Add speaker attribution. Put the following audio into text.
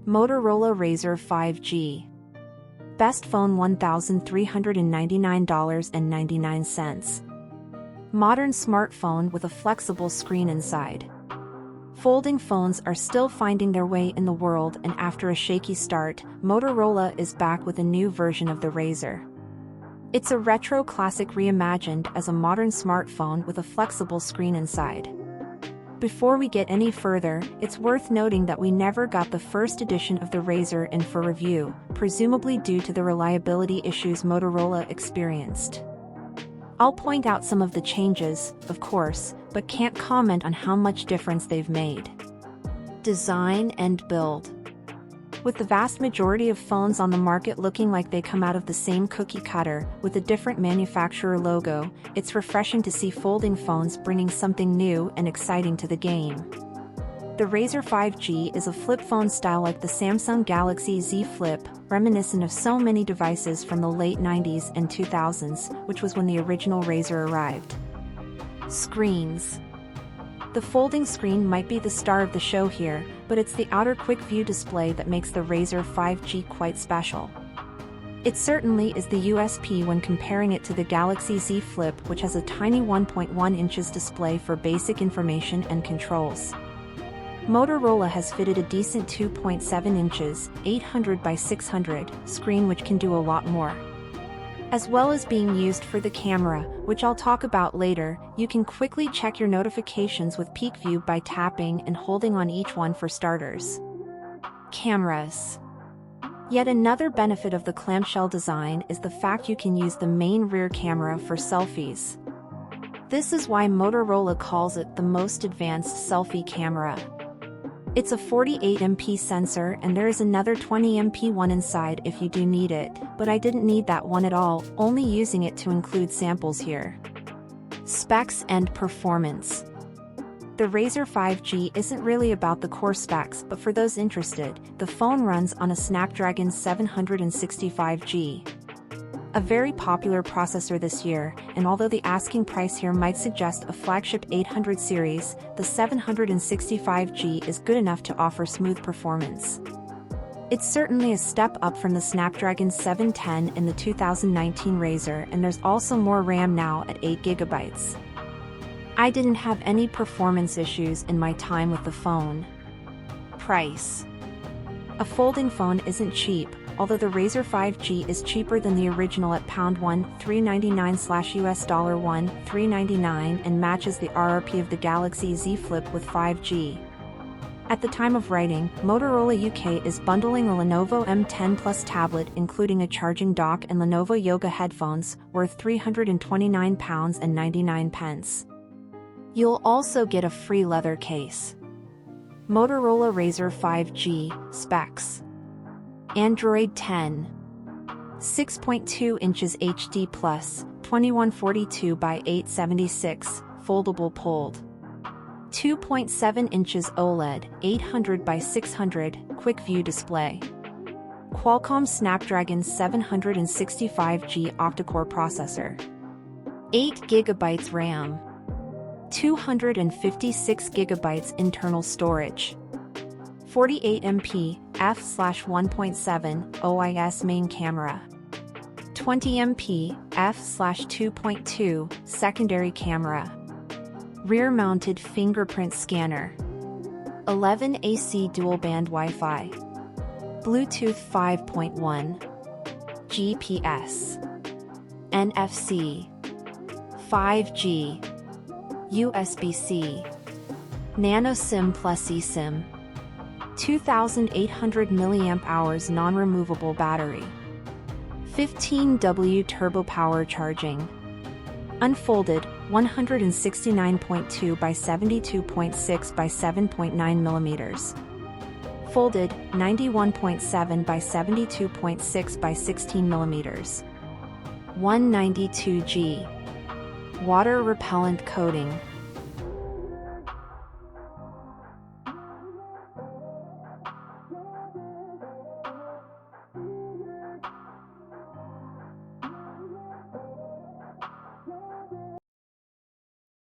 Speaker 1: Motorola Razr 5G. Best phone $1,399.99. Modern smartphone with a flexible screen inside. Folding phones are still finding their way in the world, and after a shaky start, Motorola is back with a new version of the Razr. It's a retro classic reimagined as a modern smartphone with a flexible screen inside. Before we get any further, it's worth noting that we never got the first edition of the Razr in for review, presumably due to the reliability issues Motorola experienced. I'll point out some of the changes, of course, but can't comment on how much difference they've made. Design and build. With the vast majority of phones on the market looking like they come out of the same cookie cutter, with a different manufacturer logo, it's refreshing to see folding phones bringing something new and exciting to the game. The Razr 5G is a flip phone style like the Samsung Galaxy Z Flip, reminiscent of so many devices from the late 90s and 2000s, which was when the original Razr arrived. Screens. The folding screen might be the star of the show here, but it's the outer quick view display that makes the Razr 5G quite special. It certainly is the USP when comparing it to the Galaxy Z Flip, which has a tiny 1.1 inches display for basic information and controls. Motorola has fitted a decent 2.7 inches, 800 by 600 screen, which can do a lot more. As well as being used for the camera, which I'll talk about later, you can quickly check your notifications with Peek View by tapping and holding on each one for starters. Cameras. Yet another benefit of the clamshell design is the fact you can use the main rear camera for selfies. This is why Motorola calls it the most advanced selfie camera. It's a 48MP sensor, and there is another 20MP one inside if you do need it, but I didn't need that one at all, only using it to include samples here. Specs and performance. The Razr 5G isn't really about the core specs, but for those interested, the phone runs on a Snapdragon 765G. A very popular processor this year, and although the asking price here might suggest a flagship 800 series, the 765G is good enough to offer smooth performance. It's certainly a step up from the Snapdragon 710 in the 2019 Razr, and there's also more RAM now at 8GB. I didn't have any performance issues in my time with the phone. Price. A folding phone isn't cheap, although the Razr 5G is cheaper than the original at £1,399/$1,399 and matches the RRP of the Galaxy Z Flip with 5G. At the time of writing, Motorola UK is bundling a Lenovo M10 Plus tablet including a charging dock and Lenovo Yoga headphones, worth £329.99. You'll also get a free leather case. Motorola Razr 5G specs. Android 10. 6.2 inches HD+, 2142 by 876, foldable pulled. 2.7 inches OLED, 800 by 600, quick view display. Qualcomm Snapdragon 765G octa-core processor. 8GB RAM. 256GB internal storage. 48MP f/1.7 OIS main camera. 20MP f/2.2 secondary camera. Rear-mounted fingerprint scanner. 11 AC dual-band Wi-Fi. Bluetooth 5.1. GPS. NFC. 5G. USB-C. Nano-SIM plus eSIM. 2,800 mAh non-removable battery. 15W TurboPower charging. Unfolded, 169.2 by 72.6 by 7.9 mm. Folded, 91.7 by 72.6 by 16 mm. 192G. Water repellent coating.